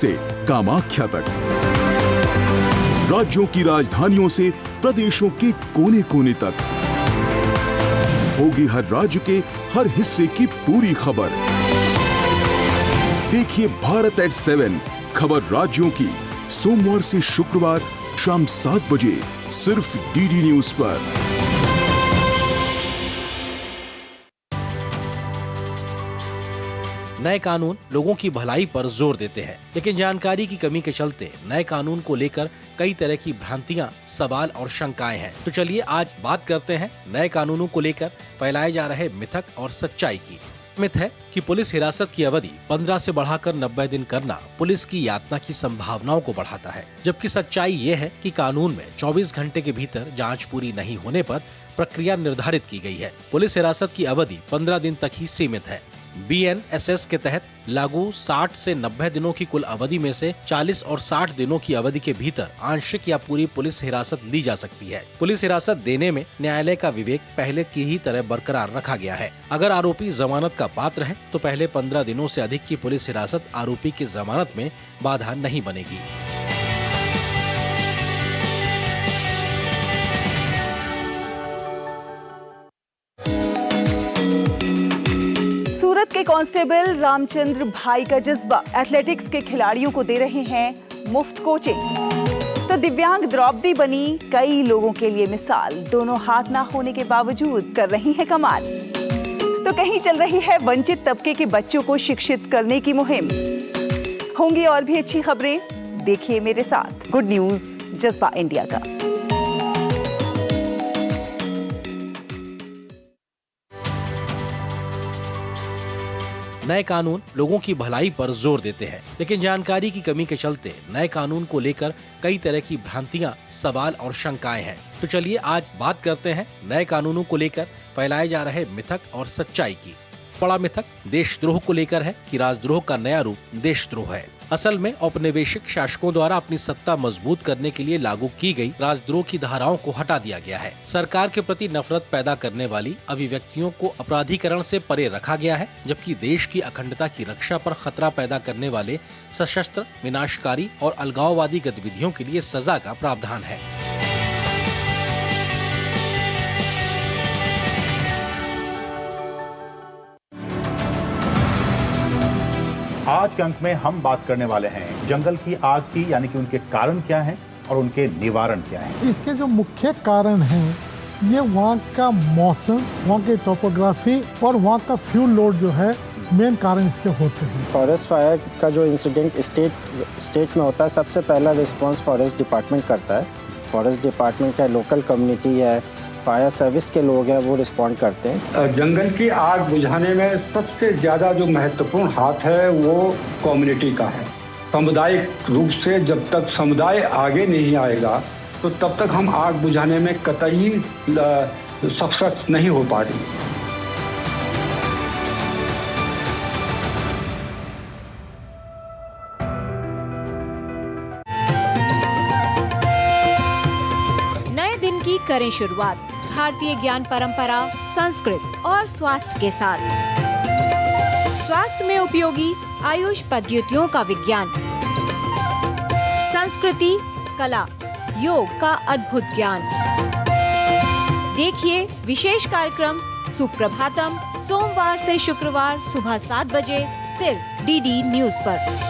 से कामाख्या तक, राज्यों की राजधानियों से प्रदेशों के कोने कोने तक होगी हर राज्य के हर हिस्से की पूरी खबर। देखिए भारत एट 7 खबर राज्यों की सोमवार से शुक्रवार शाम 7 बजे सिर्फ डीडी न्यूज पर। नए कानून लोगों की भलाई पर जोर देते हैं, लेकिन जानकारी की कमी के चलते नए कानून को लेकर कई तरह की भ्रांतियां, सवाल और शंकाएं हैं। तो चलिए आज बात करते हैं नए कानूनों को लेकर फैलाए जा रहे मिथक और सच्चाई की। मिथ है कि पुलिस हिरासत की अवधि 15 से बढ़ाकर 90 दिन करना पुलिस की यातना की संभावनाओं को बढ़ाता है, जबकि सच्चाई ये है कि कानून में 24 घंटे के भीतर जांच पूरी नहीं होने पर प्रक्रिया निर्धारित की गई है। पुलिस हिरासत की अवधि 15 दिन तक ही सीमित है। BNSS के तहत लागू 60 से 90 दिनों की कुल अवधि में से 40 और 60 दिनों की अवधि के भीतर आंशिक या पूरी पुलिस हिरासत ली जा सकती है। पुलिस हिरासत देने में न्यायालय का विवेक पहले की ही तरह बरकरार रखा गया है। अगर आरोपी जमानत का पात्र है तो पहले 15 दिनों से अधिक की पुलिस हिरासत आरोपी की जमानत में बाधा नहीं बनेगी। सूरत के कांस्टेबल रामचंद्र भाई का जज्बा, एथलेटिक्स के खिलाड़ियों को दे रहे हैं मुफ्त कोचिंग। तो दिव्यांग द्रौपदी बनी कई लोगों के लिए मिसाल, दोनों हाथ ना होने के बावजूद कर रही है कमाल। तो कहीं चल रही है वंचित तबके के बच्चों को शिक्षित करने की मुहिम। होंगी और भी अच्छी खबरें, देखिए मेरे साथ गुड न्यूज जज्बा इंडिया का। नए कानून लोगों की भलाई पर जोर देते हैं, लेकिन जानकारी की कमी के चलते नए कानून को लेकर कई तरह की भ्रांतियां, सवाल और शंकाएं हैं। तो चलिए आज बात करते हैं नए कानूनों को लेकर फैलाए जा रहे मिथक और सच्चाई की। बड़ा मिथक देशद्रोह को लेकर है कि राजद्रोह का नया रूप देशद्रोह है। असल में औपनिवेशिक शासकों द्वारा अपनी सत्ता मजबूत करने के लिए लागू की गई राजद्रोह की धाराओं को हटा दिया गया है। सरकार के प्रति नफरत पैदा करने वाली अभिव्यक्तियों को अपराधीकरण से परे रखा गया है, जबकि देश की अखंडता की रक्षा पर खतरा पैदा करने वाले सशस्त्र, विनाशकारी और अलगाववादी गतिविधियों के लिए सजा का प्रावधान है। आज के अंक में हम बात करने वाले हैं जंगल की आग की, यानी कि उनके कारण क्या हैं और उनके निवारण क्या हैं। इसके जो मुख्य कारण हैं ये वहाँ का मौसम, वहाँ की टोपोग्राफी और वहाँ का फ्यूल लोड जो है मेन कारण इसके होते हैं। फॉरेस्ट फायर का जो इंसिडेंट स्टेट में होता है, सबसे पहला रिस्पांस फॉरेस्ट डिपार्टमेंट करता है। फॉरेस्ट डिपार्टमेंट है, लोकल कम्युनिटी है, फायर सर्विस के लोग हैं, वो रिस्पॉन्ड करते हैं। जंगल की आग बुझाने में सबसे ज़्यादा जो महत्वपूर्ण हाथ है वो कम्युनिटी का है। सामुदायिक रूप से जब तक समुदाय आगे नहीं आएगा तो तब तक हम आग बुझाने में कतई सक्सेस नहीं हो पा रही। करें शुरुआत भारतीय ज्ञान परंपरा, संस्कृत और स्वास्थ्य के साथ। स्वास्थ्य में उपयोगी आयुष पद्धतियों का विज्ञान, संस्कृति, कला, योग का अद्भुत ज्ञान। देखिए विशेष कार्यक्रम सुप्रभातम सोमवार से शुक्रवार सुबह 7 बजे सिर्फ डीडी न्यूज पर।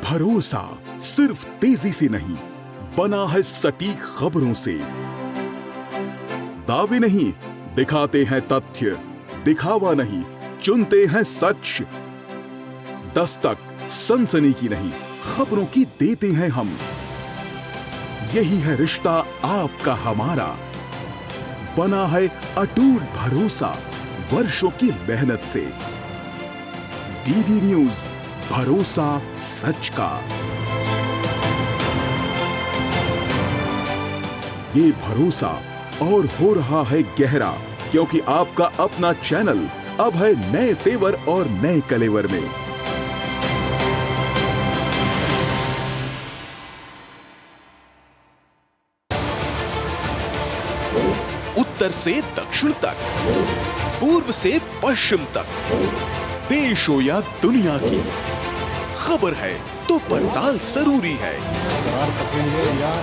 भरोसा सिर्फ तेजी से नहीं, बना है सटीक खबरों से। दावे नहीं, दिखाते हैं तथ्य, दिखावा नहीं, चुनते हैं सच। दस्तक सनसनी की नहीं, खबरों की देते हैं हम। यही है रिश्ता आपका हमारा, बना है अटूट भरोसा वर्षों की मेहनत से। डीडी न्यूज, भरोसा सच का। ये भरोसा और हो रहा है गहरा, क्योंकि आपका अपना चैनल अब है नए तेवर और नए कलेवर में। उत्तर से दक्षिण तक, पूर्व से पश्चिम तक, देश हो या दुनिया की, खबर है तो पड़ताल जरूरी है।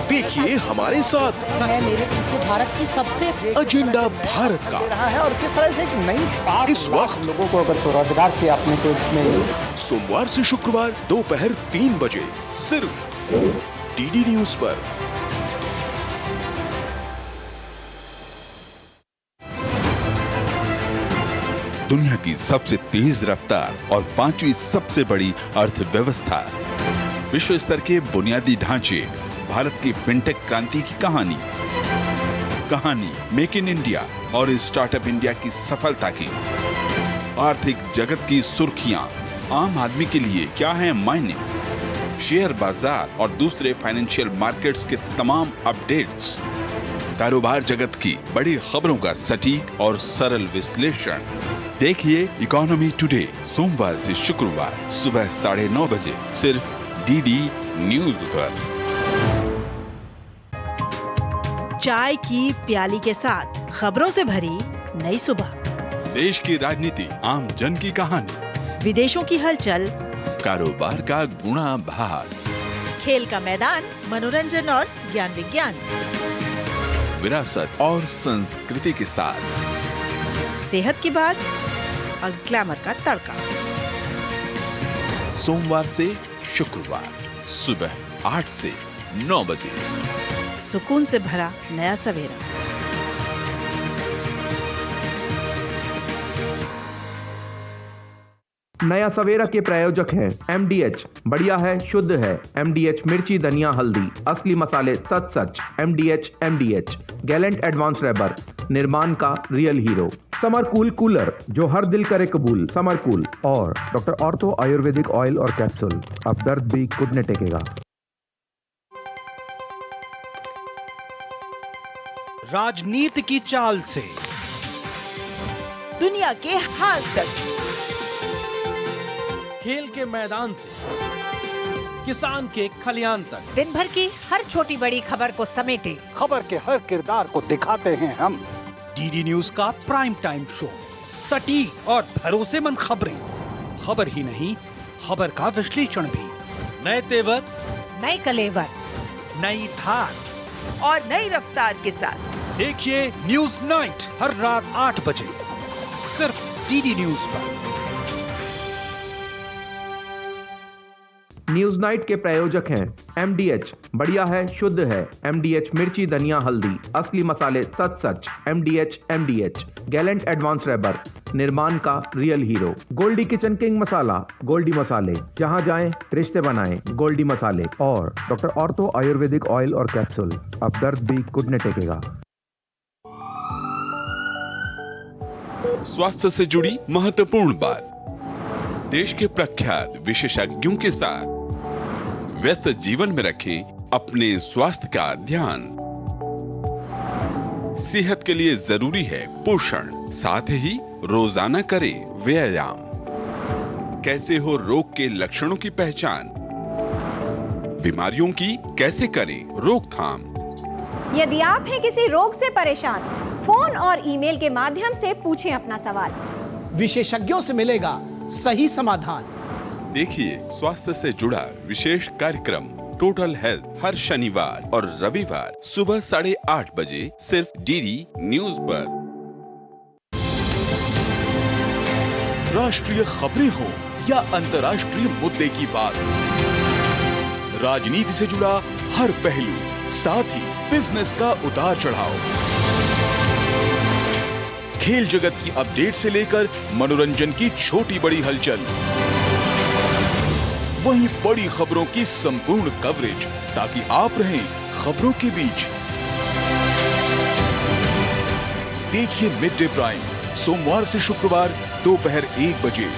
देखिए हमारे साथ मेरे पीछे भारत की सबसे एजेंडा भारत का है और किस तरह से एक नई शुरुआत इस वक्त लोगों को अगर स्वरोजगार से अपने को इसमें सोमवार से शुक्रवार दोपहर 3 बजे सिर्फ डीडी न्यूज पर। दुनिया की सबसे तेज रफ्तार और 5वीं सबसे बड़ी अर्थव्यवस्था, विश्व स्तर के बुनियादी ढांचे, भारत की फिनटेक क्रांति की कहानी मेक इन इंडिया और स्टार्टअप इंडिया की सफलता की, आर्थिक जगत की सुर्खियां, आम आदमी के लिए क्या है मायने, शेयर बाजार और दूसरे फाइनेंशियल मार्केट्स के तमाम अपडेट्स, कारोबार जगत की बड़ी खबरों का सटीक और सरल विश्लेषण। देखिए इकोनॉमी टुडे सोमवार से शुक्रवार सुबह 9:30 बजे सिर्फ डीडी न्यूज पर। चाय की प्याली के साथ खबरों से भरी नई सुबह, देश की राजनीति, आम जन की कहानी, विदेशों की हलचल, कारोबार का गुणा भाग, खेल का मैदान, मनोरंजन और ज्ञान विज्ञान, विरासत और संस्कृति के साथ सेहत की बात और ग्लैमर का तड़का। सोमवार से शुक्रवार सुबह 8 से 9 बजे। सुकून से भरा नया सवेरा। नया सवेरा के प्रायोजक हैं MDH, बढ़िया है, शुद्ध है। MDH मिर्ची, धनिया, हल्दी, असली मसाले, सच। MDH गैलेंट एडवांस रबर, निर्माण का real hero. Summer cool cooler, जो हर दिल करे कबूल, समर कूल। और डॉक्टर ऑर्थो आयुर्वेदिक ऑयल और कैप्सूल, अब दर्द भी खुद न टेकेगा। राजनीति की चाल से दुनिया के हाल तक, खेल के मैदान से किसान के खलियान तक, दिन भर की हर छोटी बड़ी खबर को समेटे खबर के हर किरदार को दिखाते हैं हम। डीडी न्यूज का प्राइम टाइम शो, सटीक और भरोसेमंद खबरें, खबर ही नहीं खबर का विश्लेषण भी, नए तेवर, नए कलेवर, नई धार और नई रफ्तार के साथ देखिए न्यूज नाइट हर रात 8 बजे सिर्फ डीडी न्यूज पर। न्यूज नाइट के प्रायोजक हैं MDH, बढ़िया है, शुद्ध है। MDH मिर्ची, धनिया, हल्दी, असली मसाले, सच। MDH गैलेंट एडवांस रबर, निर्माण का real hero. Goldiee kitchen king masala, Goldiee मसाले, जहां जाएं रिश्ते बनाएं, गोल्डी मसाले। और डॉक्टर ऑर्थो आयुर्वेदिक ऑयल और कैप्सूल, अब दर्द भी खुद न टेकेगा। स्वास्थ्य से जुड़ी महत्वपूर्ण बात, देश के प्रख्यात विशेषज्ञों के साथ व्यस्त जीवन में रखें अपने स्वास्थ्य का ध्यान। सेहत के लिए जरूरी है पोषण, साथ ही रोजाना करें व्यायाम। कैसे हो रोग के लक्षणों की पहचान, बीमारियों की कैसे करें रोकथाम। यदि आप हैं किसी रोग से परेशान, फोन और ईमेल के माध्यम से पूछें अपना सवाल, विशेषज्ञों से मिलेगा सही समाधान। देखिए स्वास्थ्य से जुड़ा विशेष कार्यक्रम टोटल हेल्थ हर शनिवार और रविवार सुबह 8:30 बजे सिर्फ डीडी न्यूज पर। राष्ट्रीय खबरें हो या अंतर्राष्ट्रीय मुद्दे की बात, राजनीति से जुड़ा हर पहलू, साथ ही बिजनेस का उतार चढ़ाव, खेल जगत की अपडेट से लेकर मनोरंजन की छोटी बड़ी हलचल, वहीं बड़ी खबरों की संपूर्ण कवरेज, ताकि आप रहें खबरों के बीच। देखिए मिड डे प्राइम सोमवार से शुक्रवार दोपहर 1 बजे।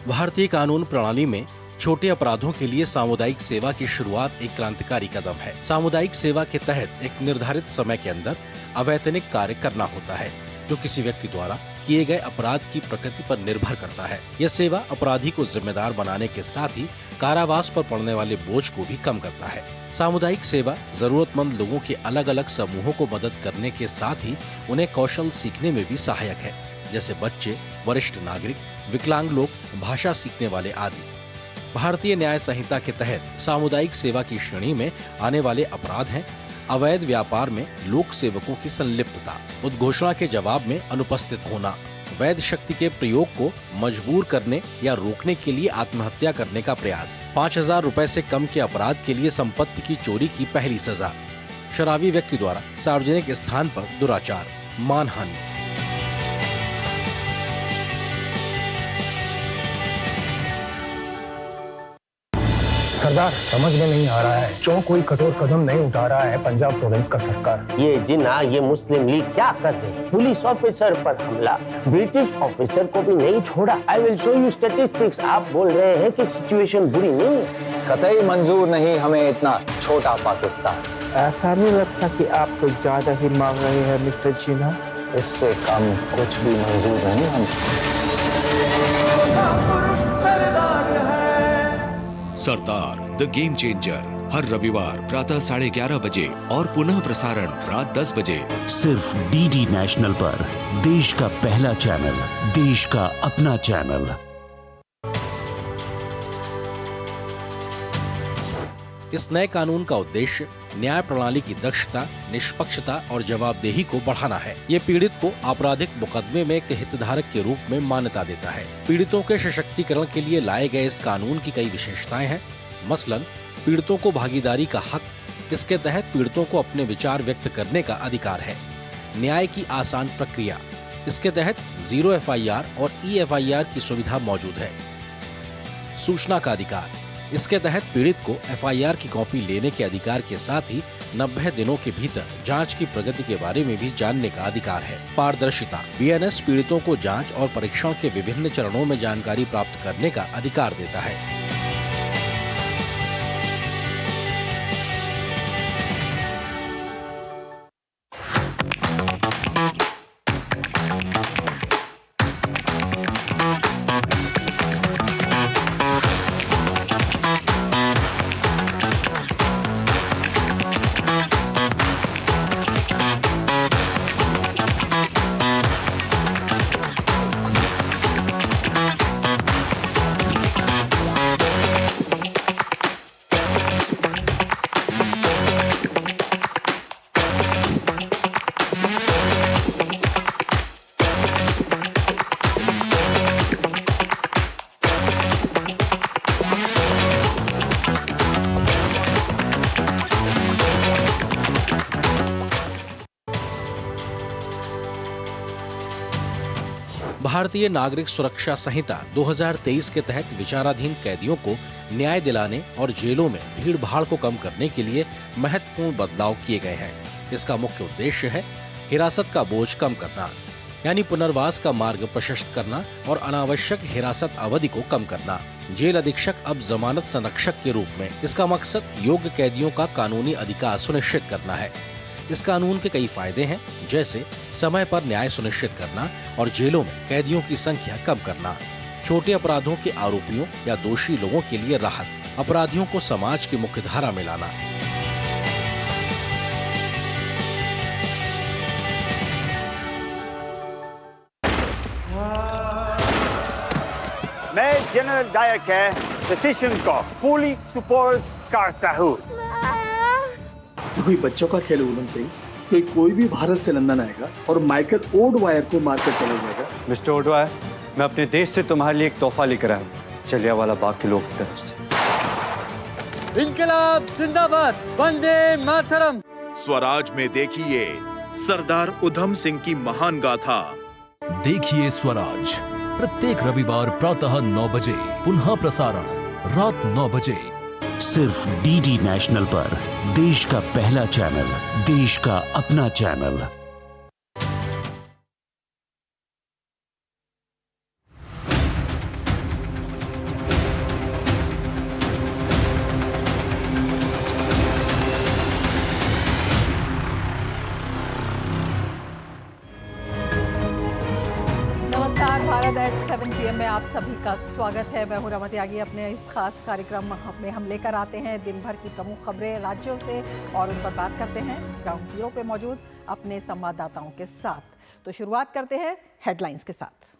भारतीय कानून प्रणाली में छोटे अपराधों के लिए सामुदायिक सेवा की शुरुआत एक क्रांतिकारी कदम है। सामुदायिक सेवा के तहत एक निर्धारित समय के अंदर अवैतनिक कार्य करना होता है, जो किसी व्यक्ति द्वारा किए गए अपराध की प्रकृति पर निर्भर करता है। यह सेवा अपराधी को जिम्मेदार बनाने के साथ ही कारावास पर पड़ने वाले बोझ को भी कम करता है। सामुदायिक सेवा जरूरतमंद लोगों के अलग अलग समूहों को मदद करने के साथ ही उन्हें कौशल सीखने में भी सहायक है, जैसे बच्चे, वरिष्ठ नागरिक, विकलांग लोग, भाषा सीखने वाले आदि। भारतीय न्याय संहिता के तहत सामुदायिक सेवा की श्रेणी में आने वाले अपराध हैं अवैध व्यापार में लोक सेवकों की संलिप्तता, उद्घोषणा के जवाब में अनुपस्थित होना, वैध शक्ति के प्रयोग को मजबूर करने या रोकने के लिए आत्महत्या करने का प्रयास, 5,000 रुपए से कम के अपराध के लिए संपत्ति की चोरी की पहली सजा, शराबी व्यक्ति द्वारा सार्वजनिक स्थान पर दुराचार, मानहानि। सरदार, समझ में नहीं आ रहा है क्यों कोई कठोर कदम नहीं उठा रहा है पंजाब प्रोविंस का सरकार। ये जिन्ना, ये मुस्लिम लीग क्या कर रहे हैं? पुलिस ऑफिसर पर हमला, ब्रिटिश ऑफिसर को भी नहीं छोड़ा। I will show you statistics. आप बोल रहे हैं कि सिचुएशन बुरी नहीं है? कतई मंजूर नहीं हमें इतना छोटा पाकिस्तान। ऐसा नहीं लगता कि आप कुछ ज्यादा ही मांग रहे हैं मिस्टर जिन्ना? इससे कम कुछ भी मंजूर नहीं हम। सरदार द गेम चेंजर हर रविवार प्रातः 11:30 बजे और पुनः प्रसारण रात 10 बजे सिर्फ डीडी नेशनल पर। देश का पहला चैनल, देश का अपना चैनल। इस नए कानून का उद्देश्य न्याय प्रणाली की दक्षता, निष्पक्षता और जवाबदेही को बढ़ाना है। ये पीड़ित को आपराधिक मुकदमे में एक हितधारक के रूप में मान्यता देता है। पीड़ितों के सशक्तिकरण के लिए लाए गए इस कानून की कई विशेषताएं हैं। मसलन पीड़ितों को भागीदारी का हक, इसके तहत पीड़ितों को अपने विचार व्यक्त करने का अधिकार है। न्याय की आसान प्रक्रिया, इसके तहत 0 FIR और E-FIR की सुविधा मौजूद है। सूचना का अधिकार, इसके तहत पीड़ित को FIR की कॉपी लेने के अधिकार के साथ ही 90 दिनों के भीतर जांच की प्रगति के बारे में भी जानने का अधिकार है। पारदर्शिता, BNS पीड़ितों को जांच और परीक्षण के विभिन्न चरणों में जानकारी प्राप्त करने का अधिकार देता है। भारतीय नागरिक सुरक्षा संहिता 2023 के तहत विचाराधीन कैदियों को न्याय दिलाने और जेलों में भीड़ भाड़ को कम करने के लिए महत्वपूर्ण बदलाव किए गए हैं। इसका मुख्य उद्देश्य है हिरासत का बोझ कम करना, यानी पुनर्वास का मार्ग प्रशस्त करना और अनावश्यक हिरासत अवधि को कम करना। जेल अधीक्षक अब जमानत संरक्षक के रूप में। इसका मकसद योग्य कैदियों का कानूनी अधिकार सुनिश्चित करना है। इस कानून के कई फायदे हैं, जैसे समय पर न्याय सुनिश्चित करना और जेलों में कैदियों की संख्या कम करना, छोटे अपराधों के आरोपियों या दोषी लोगों के लिए राहत, अपराधियों को समाज की मुख्यधारा में लाना। मैं जनरल डायर के डिसीजन को फुली सपोर्ट करता हूँ। कोई बच्चों का खेल उलम सिंह, कि कोई भी भारत से लंदन आएगा और माइकल ओडवायर को मारकर चले जाएगा। मिस्टर ओडवायर, मैं अपने देश से तुम्हारे लिए एक तोहफा लेकर आया हूँ, जलियांवाला बाग के लोगों की तरफ से। इनकलाब जिंदाबाद, वंदे मातरम। स्वराज में देखिए सरदार उधम सिंह की महान गाथा। देखिए स्वराज प्रत्येक रविवार प्रातः 9 बजे, पुनः प्रसारण रात 9 बजे, सिर्फ डीडी नेशनल पर। देश का पहला चैनल, देश का अपना चैनल। कुवैत एट 7 PM में आप सभी का स्वागत है। मैं हूं रमा त्यागी। अपने इस खास कार्यक्रम में हम लेकर आते हैं दिन भर की प्रमुख खबरें राज्यों से और उन पर बात करते हैं ग्राउंड जीरो पे मौजूद अपने संवाददाताओं के साथ। तो शुरुआत करते हैं हेडलाइंस के साथ।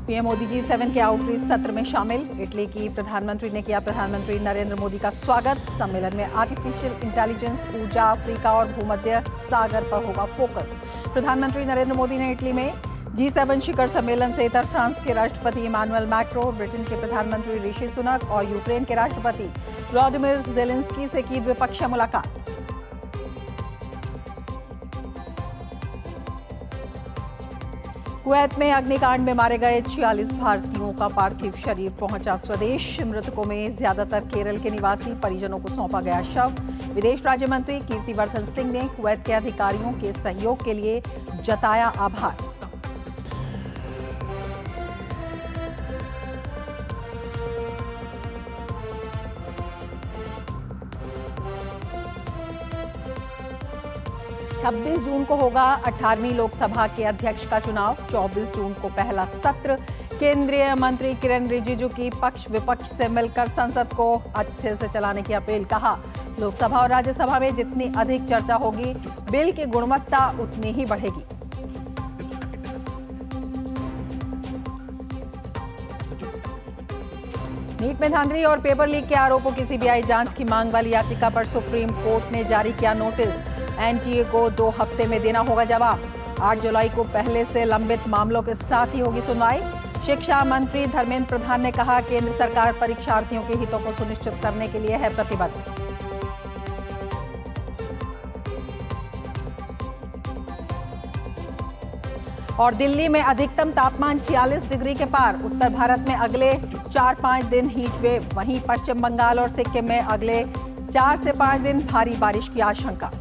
पीएम मोदी जी 7 के आउटरीच सत्र में शामिल। इटली की प्रधानमंत्री ने किया प्रधानमंत्री नरेंद्र मोदी का स्वागत। सम्मेलन में आर्टिफिशियल इंटेलिजेंस, ऊर्जा, अफ्रीका और भूमध्य सागर पर होगा फोकस। प्रधानमंत्री नरेंद्र मोदी ने इटली में G7 शिखर सम्मेलन से इतर फ्रांस के राष्ट्रपति इमानुएल मैक्रो, ब्रिटेन के प्रधानमंत्री ऋषि सुनक और यूक्रेन के राष्ट्रपति व्लादिमीर ज़ेलेंस्की से की द्विपक्षीय मुलाकात। कुवैत में अग्निकांड में मारे गए 46 भारतीयों का पार्थिव शरीर पहुंचा स्वदेश। मृतकों में ज्यादातर केरल के निवासी, परिजनों को सौंपा गया शव। विदेश राज्य मंत्री कीर्तिवर्धन सिंह ने कुवैत के अधिकारियों के सहयोग के लिए जताया आभार। छब्बीस जून को होगा 18वीं लोकसभा के अध्यक्ष का चुनाव। 24 जून को पहला सत्र। केंद्रीय मंत्री किरण रिजिजू की पक्ष विपक्ष से मिलकर संसद को अच्छे से चलाने की अपील। कहा, लोकसभा और राज्यसभा में जितनी अधिक चर्चा होगी, बिल की गुणवत्ता उतनी ही बढ़ेगी। नीट में धांधली और पेपर लीक के आरोपों की सीबीआई जांच की मांग वाली याचिका पर सुप्रीम कोर्ट ने जारी किया नोटिस। एनटीए को 2 हफ्ते में देना होगा जवाब। 8 जुलाई को पहले से लंबित मामलों के साथ ही होगी सुनवाई। शिक्षा मंत्री धर्मेंद्र प्रधान ने कहा, केंद्र सरकार परीक्षार्थियों के हितों को सुनिश्चित करने के लिए है प्रतिबद्ध। और दिल्ली में अधिकतम तापमान 46 डिग्री के पार। उत्तर भारत में अगले 4-5 दिन हीट वेव। वहीं पश्चिम बंगाल और सिक्किम में अगले 4 से 5 दिन भारी बारिश की आशंका।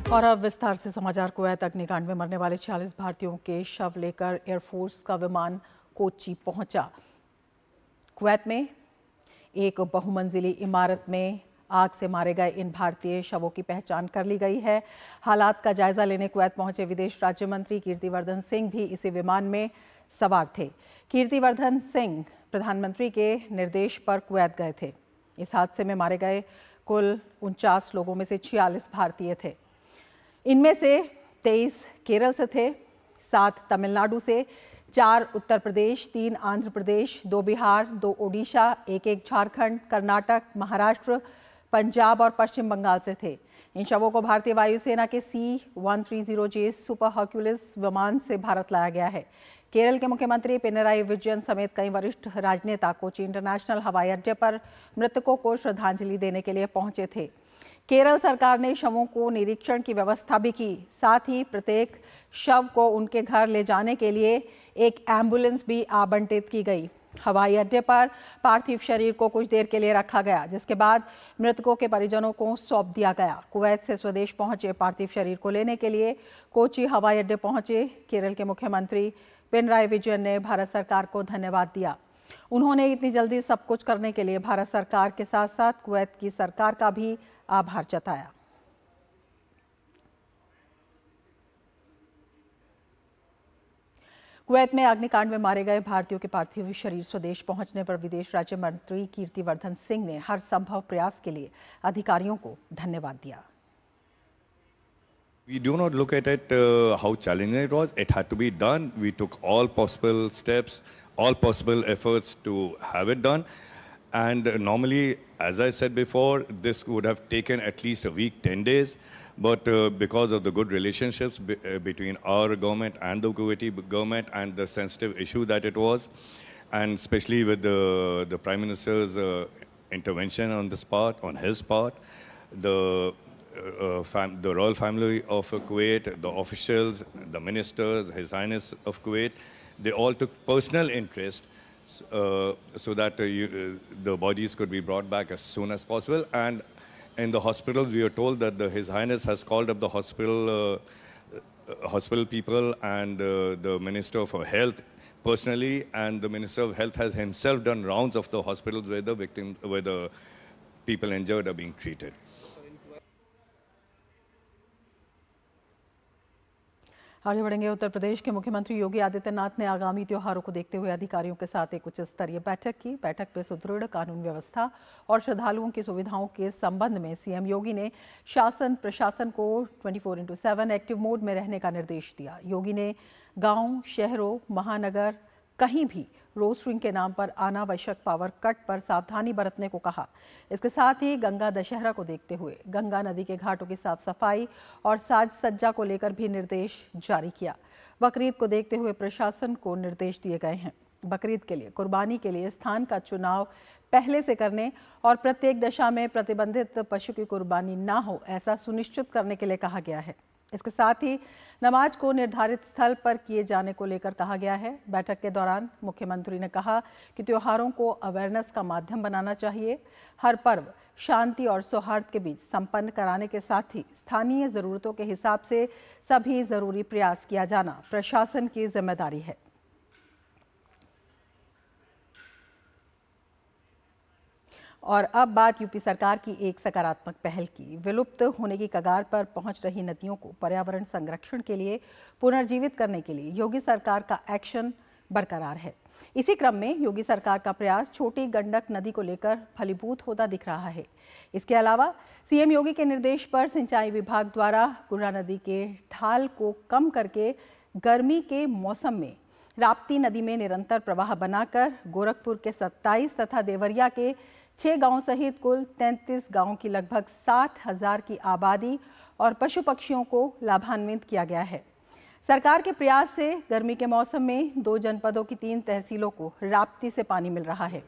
और अब विस्तार से समाचार। कुवैत अग्निकांड में मरने वाले 46 भारतीयों के शव लेकर एयरफोर्स का विमान कोच्चि पहुंचा। कुवैत में एक बहुमंजिली इमारत में आग से मारे गए इन भारतीय शवों की पहचान कर ली गई है। हालात का जायजा लेने कुवैत पहुंचे विदेश राज्य मंत्री कीर्तिवर्धन सिंह भी इसी विमान में सवार थे। कीर्तिवर्धन सिंह प्रधानमंत्री के निर्देश पर कुवैत गए थे। इस हादसे में मारे गए कुल 49 लोगों में से 46 भारतीय थे। इनमें से 23 केरल से थे, 7 तमिलनाडु से, 4 उत्तर प्रदेश, 3 आंध्र प्रदेश, 2 बिहार, 2 ओडिशा, 1 झारखंड, कर्नाटक, महाराष्ट्र, पंजाब और पश्चिम बंगाल से थे। इन शवों को भारतीय वायुसेना के C-130J सुपर हर्क्यूलिस विमान से भारत लाया गया है। केरल के मुख्यमंत्री पिनराई विजयन समेत कई वरिष्ठ राजनेता कोच्चि इंटरनेशनल हवाई अड्डे पर मृतकों को श्रद्धांजलि देने के लिए पहुंचे थे। केरल सरकार ने शवों को निरीक्षण की व्यवस्था भी की। साथ ही प्रत्येक शव को उनके घर ले जाने के लिए एक एम्बुलेंस भी आवंटित की गई। हवाई अड्डे पर पार्थिव शरीर को कुछ देर के लिए रखा गया, जिसके बाद मृतकों के परिजनों को सौंप दिया गया। कुवैत से स्वदेश पहुंचे पार्थिव शरीर को लेने के लिए कोच्चि हवाई अड्डे पहुंचे केरल के मुख्यमंत्री पिनराई विजयन ने भारत सरकार को धन्यवाद दिया। उन्होंने इतनी जल्दी सब कुछ करने के लिए भारत सरकार के साथ साथ कुवैत की सरकार का भी आभार जताया। कुवैत में अग्निकांड में मारे गए भारतीयों के पार्थिव शरीर स्वदेश पहुंचने पर विदेश राज्य मंत्री कीर्तिवर्धन सिंह ने हर संभव प्रयास के लिए अधिकारियों को धन्यवाद दिया। We do not look at it how challenging it was. It had to be done. We took all possible steps, all possible efforts to have it done. And normally, as I said before, this would have taken at least a week, 10 days. But because of the good relationships between our government and the Kuwaiti government and the sensitive issue that it was, and especially with the Prime Minister's intervention on the spot, on his part, the royal family of Kuwait, the officials, the ministers, His Highness of Kuwait, they all took personal interest so that the bodies could be brought back as soon as possible. And in the hospitals, we are told that His Highness has called up the hospital people and the Minister for Health personally, and the Minister of Health has himself done rounds of the hospitals where the people injured are being treated. आगे बढ़ेंगे। उत्तर प्रदेश के मुख्यमंत्री योगी आदित्यनाथ ने आगामी त्योहारों को देखते हुए अधिकारियों के साथ एक उच्च स्तरीय बैठक की। बैठक में सुदृढ़ कानून व्यवस्था और श्रद्धालुओं की सुविधाओं के संबंध में सीएम योगी ने शासन प्रशासन को 24/7 एक्टिव मोड में रहने का निर्देश दिया। योगी ने गांव, शहरों, महानगर कहीं भी रोस्टरिंग के नाम पर अनावश्यक पावर कट पर सावधानी बरतने को कहा। इसके साथ ही गंगा दशहरा को देखते हुए गंगा नदी के घाटों की साफ सफाई और साज सज्जा को लेकर भी निर्देश जारी किया। बकरीद को देखते हुए प्रशासन को निर्देश दिए गए हैं। बकरीद के लिए कुर्बानी के लिए स्थान का चुनाव पहले से करने और प्रत्येक दशा में प्रतिबंधित पशु की कुर्बानी ना हो, ऐसा सुनिश्चित करने के लिए कहा गया है। इसके साथ ही नमाज को निर्धारित स्थल पर किए जाने को लेकर कहा गया है। बैठक के दौरान मुख्यमंत्री ने कहा कि त्योहारों को अवेयरनेस का माध्यम बनाना चाहिए। हर पर्व शांति और सौहार्द के बीच संपन्न कराने के साथ ही स्थानीय जरूरतों के हिसाब से सभी जरूरी प्रयास किया जाना प्रशासन की जिम्मेदारी है। और अब बात यूपी सरकार की एक सकारात्मक पहल की। विलुप्त होने की कगार पर पहुंच रही नदियों को पर्यावरण संरक्षण के लिए पुनर्जीवित करने के लिए योगी सरकार का एक्शन बरकरार है। इसी क्रम में योगी सरकार का प्रयास छोटी गंडक नदी को लेकर फलीभूत होता दिख रहा है। इसके अलावा सीएम योगी के निर्देश पर सिंचाई विभाग द्वारा गुर्रा नदी के ढाल को कम करके गर्मी के मौसम में राप्ती नदी में निरंतर प्रवाह बनाकर गोरखपुर के 27 तथा देवरिया के 6 गांवों सहित कुल 33 गांवों की लगभग 60,000 की आबादी और पशु पक्षियों को लाभान्वित किया गया है। सरकार के प्रयास से गर्मी के मौसम में 2 जनपदों की 3 तहसीलों को राप्ती से पानी मिल रहा है।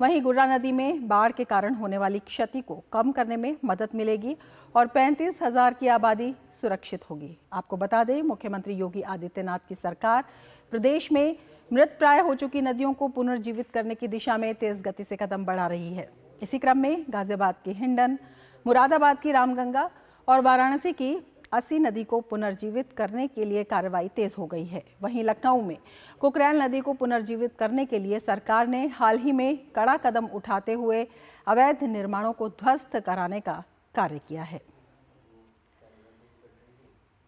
वहीं गुर्रा नदी में बाढ़ के कारण होने वाली क्षति को कम करने में मदद मिलेगी और 35,000 की आबादी सुरक्षित होगी। आपको बता दें, मुख्यमंत्री योगी आदित्यनाथ की सरकार प्रदेश में मृत प्राय हो चुकी नदियों को पुनर्जीवित करने की दिशा में तेज गति से कदम बढ़ा रही है। इसी क्रम में गाजियाबाद की हिंडन, मुरादाबाद की रामगंगा और वाराणसी की अस्सी नदी को पुनर्जीवित करने के लिए कार्रवाई तेज हो गई है। वहीं लखनऊ में कुकरैल नदी को पुनर्जीवित करने के लिए सरकार ने हाल ही में कड़ा कदम उठाते हुए अवैध निर्माणों को ध्वस्त कराने का कार्य किया है।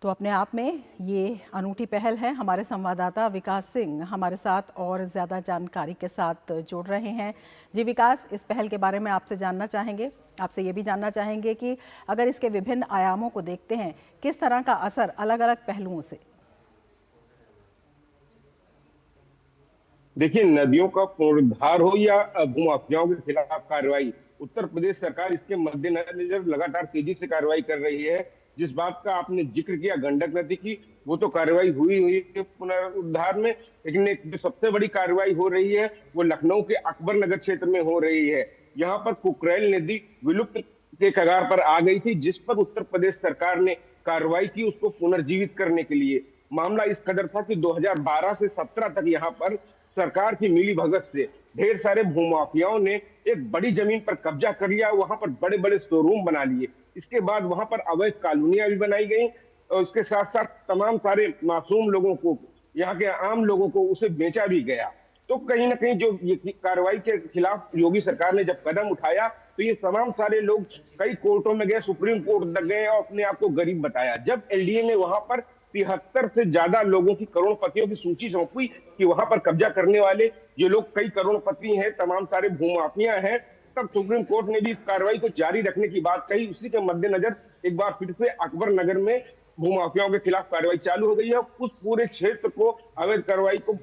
तो अपने आप में ये अनूठी पहल है। हमारे संवाददाता विकास सिंह हमारे साथ और ज़्यादा जानकारी के साथ जुड़ रहे हैं। जी विकास, इस पहल के बारे में आपसे जानना चाहेंगे। आपसे ये भी जानना चाहेंगे कि अगर इसके विभिन्न आयामों को देखते हैं, किस तरह का असर अलग अलग पहलुओं से? देखिए, नदियों का पुनरुद्धार हो या भूमाफियाओं के खिलाफ कार्रवाई, उत्तर प्रदेश सरकार इसके मद्देनजर लगातार तेजी से कार्रवाई कर रही है। जिस बात का आपने जिक्र किया गंडक नदी की, वो तो कार्रवाई हुई है पुनरुद्धार में, लेकिन एक जो सबसे बड़ी कार्रवाई हो रही है वो लखनऊ के अकबर नगर क्षेत्र में हो रही है। यहाँ पर कुकरैल नदी विलुप्त के कगार पर आ गई थी, जिस पर उत्तर प्रदेश सरकार ने कार्रवाई की उसको पुनर्जीवित करने के लिए। मामला इस कदर था कि 2012 से 17 तक यहाँ पर सरकार की मिलीभगत से ढेर सारे भूमाफियाओं ने एक बड़ी जमीन पर कब्जा कर लिया, वहां पर बड़े बड़े शोरूम बना लिए। इसके बाद वहां पर अवैध कॉलोनियां भी बनाई गई और उसके साथ साथ तमाम सारे मासूम लोगों को, यहाँ के आम लोगों को उसे बेचा भी गया। तो कहीं ना कहीं जो ये कार्रवाई के खिलाफ योगी सरकार ने जब कदम उठाया तो ये तमाम सारे लोग कई कोर्टों में गए, सुप्रीम कोर्ट तक गए और अपने आप को गरीब बताया। जब एलडीए ने वहां पर 73 से ज्यादा लोगों की, करोड़पतियों की सूची सौंपी कि वहां पर कब्जा करने वाले ये लोग कई करोड़पति हैं, तमाम सारे भूमाफिया हैं, तब सुप्रीम कोर्ट ने भी इस कार्रवाई को जारी रखने की बात कही। उसी के मद्देनजर एक बार फिर से अकबर नगर में भूमाफियाओं के खिलाफ कार्रवाई चालू हो गई है। उस पूरे क्षेत्र को अवैध कार्रवाई को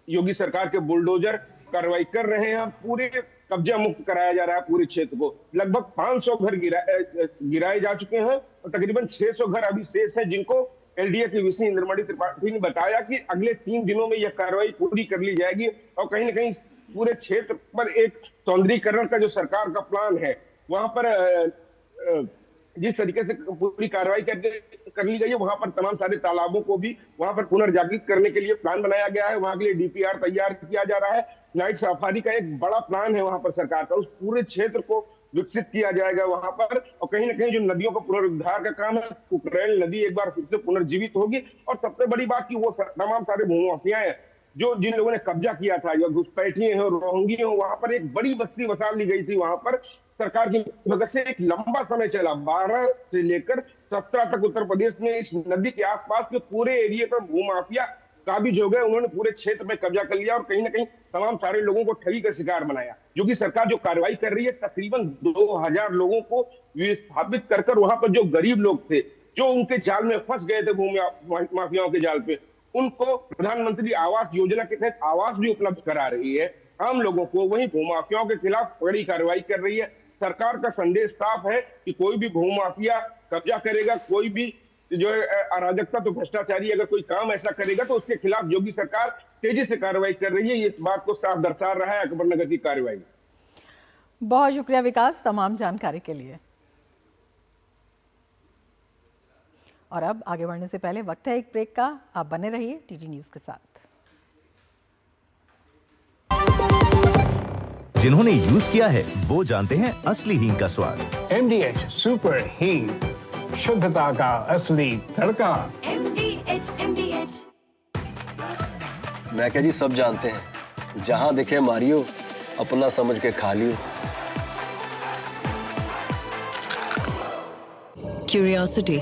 योगी सरकार के बुलडोजर कार्रवाई कर रहे हैं। पूरे कब्जा मुक्त कराया जा रहा है पूरे क्षेत्र को। लगभग 500 घर गिराए जा चुके हैं और तकरीबन 600 घर अभी शेष हैं, जिनको एलडीए की विषय इंद्रमणि त्रिपाठी ने बताया कि अगले 3 दिनों में यह कार्रवाई पूरी कर ली जाएगी और कहीं ना कहीं पूरे क्षेत्र पर एक सौंदर्यीकरण का जो सरकार का प्लान है, वहां पर जिस तरीके से पूरी कार्रवाई कर ली गई है, वहां पर तमाम सारे तालाबों को भी वहां पर पुनर्जागृत करने के लिए प्लान बनाया गया है। वहां के लिए डीपीआर तैयार किया जा रहा है। नाइट सफारी का एक बड़ा प्लान है वहां पर सरकार का, उस पूरे क्षेत्र को विकसित किया जाएगा वहां पर। और कहीं ना कहीं जो नदियों का पुनरुद्धार का काम है, कुकरेल नदी एक बार फिर से पुनर्जीवित होगी। और सबसे बड़ी बात की वो तमाम सारे भूमाफिया है जो जिन लोगों ने कब्जा किया था, या घुसपैठिए हो, रोहिंगी हो, वहां पर एक बड़ी बस्ती बसा ली गई थी। वहां पर सरकार की वजह से एक लंबा समय चला, 12 से लेकर 17 तक उत्तर प्रदेश में इस नदी के आसपास के पूरे एरिया पर भूमाफिया काबिज हो गए। उन्होंने पूरे क्षेत्र में कब्जा कर लिया और कहीं ना कहीं तमाम सारे लोगों को ठगी का शिकार बनाया। योगी सरकार जो कार्रवाई कर रही है, तकरीबन 2000 लोगों को विस्थापित कर वहां पर जो गरीब लोग थे, जो उनके जाल में फंस गए थे, भूमि माफियाओं के जाल पे, उनको प्रधानमंत्री आवास योजना के तहत आवास भी उपलब्ध करा रही है आम लोगों को। वहीं भूमाफियाओं के खिलाफ बड़ी कार्रवाई कर रही है। सरकार का संदेश साफ है कि कोई भी भूमाफिया कब्जा करेगा, कोई भी जो अराजकता तो भ्रष्टाचारी अगर कोई काम ऐसा करेगा तो उसके खिलाफ योगी सरकार तेजी से कार्रवाई कर रही है। इस बात को साफ दर्शा रहा है अकबरनगर की कार्रवाई। बहुत शुक्रिया विकास तमाम जानकारी के लिए। और अब आगे बढ़ने से पहले वक्त है एक ब्रेक का। आप बने रहिए टीटी न्यूज के साथ। जिन्होंने यूज किया है वो जानते हैं असली हींग का स्वाद। MDH सुपर हींग, शुद्धता का असली तड़का। MDH। मैं क्या जी, सब जानते हैं, जहां दिखे मारियो, अपना समझ के खा लियो। Curiosity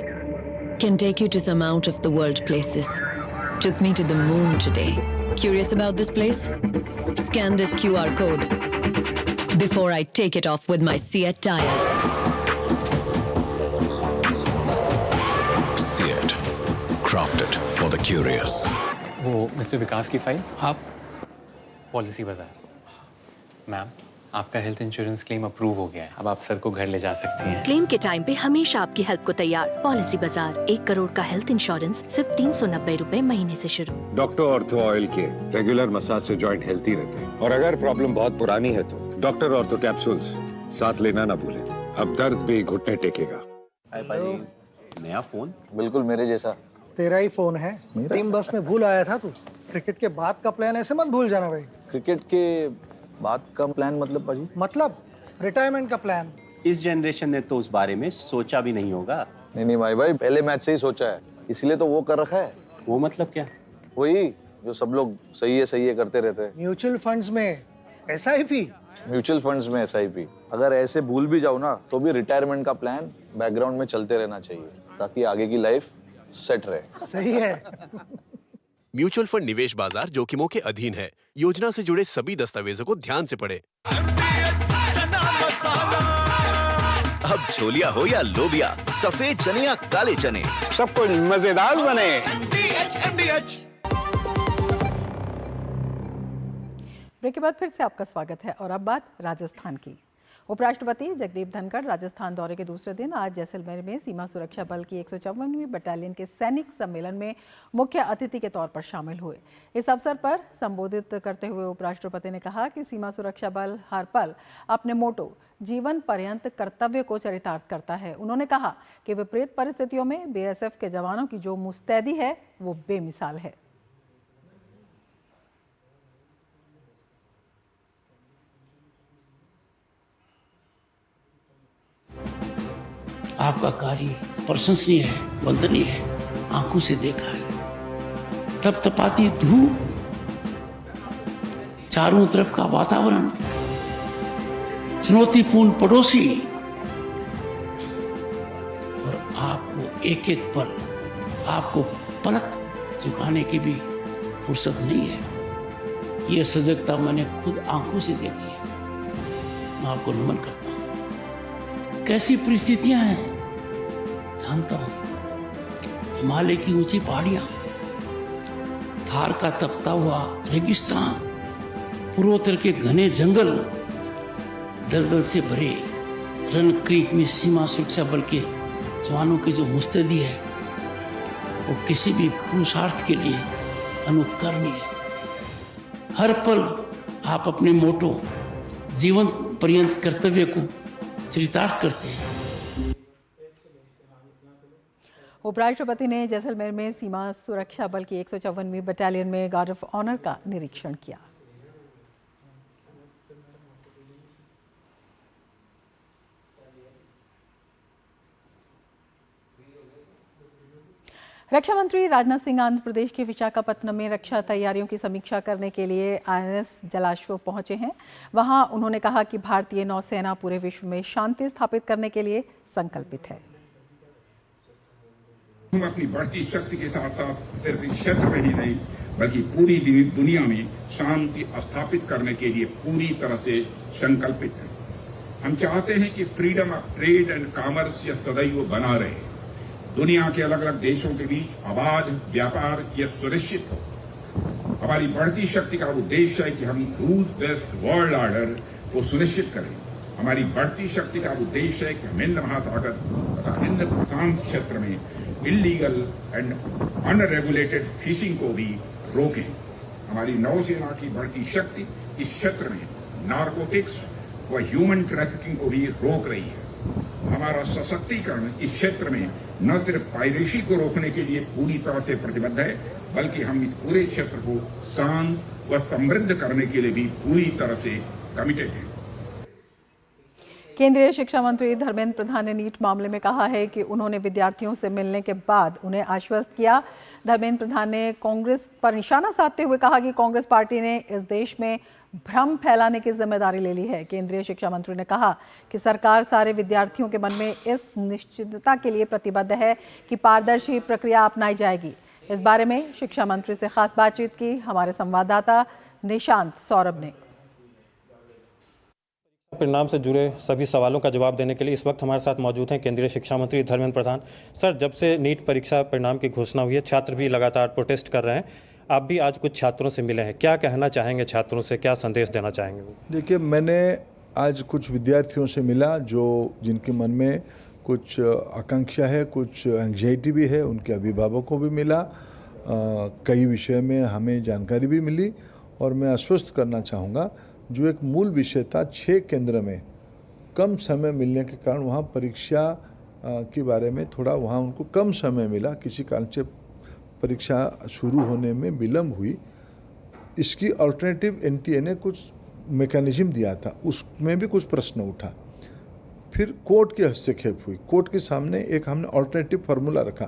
can take you to some out of the world places. Took me to the moon today. Curious about this place? Scan this QR code before I take it off with my Seat tires. Seat, crafted for the curious. वो mister विकास की file आप policy बाजार। Ma'am, आपका health insurance claim approve हो गया है। अब आप सर को घर ले जा सकती हैं। क्लेम के टाइम पे हमेशा आपकी हेल्प को तैयार। पॉलिसी बाजार, 1 करोड़ का हेल्थ इंश्योरेंस सिर्फ 390 रुपए महीने से शुरू। डॉक्टर ऑर्थो ऑयल के रेगुलर मसाज से जॉइंट हेल्थी रहते हैं। और अगर प्रॉब्लम बहुत पुरानी है तो डॉक्टर ऑर्थो कैप्सूल्स साथ लेना ना भूलें। अब दर्द भी घुटने टेकेगा। नया फोन? बिल्कुल मेरे जैसा। तेरा ही फोन है। टीम बस में भूल आया था तू। क्रिकेट के बाद का प्लान ऐसे मत भूल जाना भाई। क्रिकेट के बाद का प्लान मतलब पाजी? मतलब रिटायरमेंट का प्लान। इस जनरेशन ने तो उस बारे में सोचा भी नहीं होगा। नहीं भाई पहले मैच से ही सोचा है, इसलिए तो वो कर रखा है। वो मतलब क्या? वही जो सब लोग सही है करते रहते हैं। म्यूचुअल फंड्स में SIP। म्यूचुअल फंड्स में SIP। अगर ऐसे भूल भी जाओ ना तो भी रिटायरमेंट का प्लान बैकग्राउंड में चलते रहना चाहिए ताकि आगे की लाइफ सेट रहे। सही है। म्यूचुअल फंड निवेश बाजार जोखिमों के अधीन है। योजना से जुड़े सभी दस्तावेजों को ध्यान से पढ़ें। अब छोलिया हो या लोबिया, सफेद चने या काले चने, सब कुछ मजेदार बने। ब्रेक के बाद फिर से आपका स्वागत है और अब बात राजस्थान की। उपराष्ट्रपति जगदीप धनखड़ राजस्थान दौरे के दूसरे दिन आज जैसलमेर में सीमा सुरक्षा बल की 154वीं बटालियन के सैनिक सम्मेलन में मुख्य अतिथि के तौर पर शामिल हुए। इस अवसर पर संबोधित करते हुए उपराष्ट्रपति ने कहा कि सीमा सुरक्षा बल हर पल अपने मोटो जीवन पर्यंत कर्तव्य को चरितार्थ करता है। उन्होंने कहा कि विपरीत परिस्थितियों में BSF के जवानों की जो मुस्तैदी है वो बेमिसाल है। आपका कार्य प्रशंसनीय है, वंदनीय है, आंखों से देखा है। तपतपाती धूप, चारों तरफ का वातावरण, चुनौतीपूर्ण पड़ोसी और आपको एक एक पल, आपको पलक झुकाने की भी फुर्सत नहीं है। यह सजगता मैंने खुद आंखों से देखी है। मैं आपको नमन करता हूं। कैसी परिस्थितियां हैं जानता हूं। हिमालय की ऊंची पहाड़ियां, थार का तपता हुआ रेगिस्तान, पूर्वोत्तर के घने जंगल, दलदल से भरे रन क्रीक में सीमा सुरक्षा बल के जवानों की जो मुस्तैदी है वो किसी भी पुरुषार्थ के लिए अनुकरणीय है। हर पल आप अपने मोटो जीवन पर्यंत कर्तव्य को चरितार्थ करते हैं। उपराष्ट्रपति ने जैसलमेर में सीमा सुरक्षा बल की 154वीं बटालियन में गार्ड ऑफ ऑनर का निरीक्षण किया। रक्षा मंत्री राजनाथ सिंह आंध्र प्रदेश के विशाखापत्तनम में रक्षा तैयारियों की समीक्षा करने के लिए INS जलाश्व पहुंचे हैं। वहां उन्होंने कहा कि भारतीय नौसेना पूरे विश्व में शांति स्थापित करने के लिए संकल्पित है। हम अपनी बढ़ती शक्ति के साथ साथ सिर्फ इस क्षेत्र में ही नहीं बल्कि पूरी दुनिया में शांति स्थापित करने के लिए पूरी तरह से संकल्पित हैं। हम चाहते हैं कि freedom of trade and commerce यह सदैव बना रहे। दुनिया के अलग अलग देशों के बीच अबाध व्यापार यह सुनिश्चित हो। हमारी बढ़ती शक्ति का उद्देश्य है कि हम रूल्स बेस्ड वर्ल्ड ऑर्डर को सुनिश्चित करें। हमारी बढ़ती शक्ति का उद्देश्य है कि हम हिंद महासागर तथा हिंद प्रशांत क्षेत्र में इलीगल एंड अनरेगुलेटेड फिशिंग को भी रोकें। हमारी नौसेना की बढ़ती शक्ति इस क्षेत्र में नारकोटिक्स व ह्यूमन ट्रैफिकिंग को भी रोक रही है। हमारा सशक्तिकरण इस क्षेत्र में न सिर्फ पायरेसी को रोकने के लिए पूरी तरह से प्रतिबद्ध है बल्कि हम इस पूरे क्षेत्र को शांत व समृद्ध करने के लिए भी पूरी तरह से कमिटेड हैं। केंद्रीय शिक्षा मंत्री धर्मेंद्र प्रधान ने नीट मामले में कहा है कि उन्होंने विद्यार्थियों से मिलने के बाद उन्हें आश्वस्त किया। धर्मेंद्र प्रधान ने कांग्रेस पर निशाना साधते हुए कहा कि कांग्रेस पार्टी ने इस देश में भ्रम फैलाने की जिम्मेदारी ले ली है। केंद्रीय शिक्षा मंत्री ने कहा कि सरकार सारे विद्यार्थियों के मन में इस निश्चितता के लिए प्रतिबद्ध है कि पारदर्शी प्रक्रिया अपनाई जाएगी। इस बारे में शिक्षा मंत्री से खास बातचीत की हमारे संवाददाता निशांत सौरभ ने। परिणाम से जुड़े सभी सवालों का जवाब देने के लिए इस वक्त हमारे साथ मौजूद हैं केंद्रीय शिक्षा मंत्री धर्मेंद्र प्रधान। सर, जब से नीट परीक्षा परिणाम की घोषणा हुई है, छात्र भी लगातार प्रोटेस्ट कर रहे हैं। आप भी आज कुछ छात्रों से मिले हैं, क्या कहना चाहेंगे छात्रों से, क्या संदेश देना चाहेंगे? देखिए, मैंने आज कुछ विद्यार्थियों से मिला जिनके मन में कुछ आकांक्षा है, कुछ एंग्जाइटी भी है, उनके अभिभावकों को भी मिला। कई विषय में हमें जानकारी भी मिली और मैं आश्वस्त करना चाहूँगा, जो एक मूल विषय था 6 केंद्र में कम समय मिलने के कारण वहाँ परीक्षा के बारे में थोड़ा वहाँ उनको कम समय मिला, किसी कारण से परीक्षा शुरू होने में विलम्ब हुई। इसकी अल्टरनेटिव NTA ने कुछ मैकेनिज्म दिया था, उसमें भी कुछ प्रश्न उठा। फिर कोर्ट की हस्तक्षेप हुई, कोर्ट के सामने एक हमने अल्टरनेटिव फार्मूला रखा,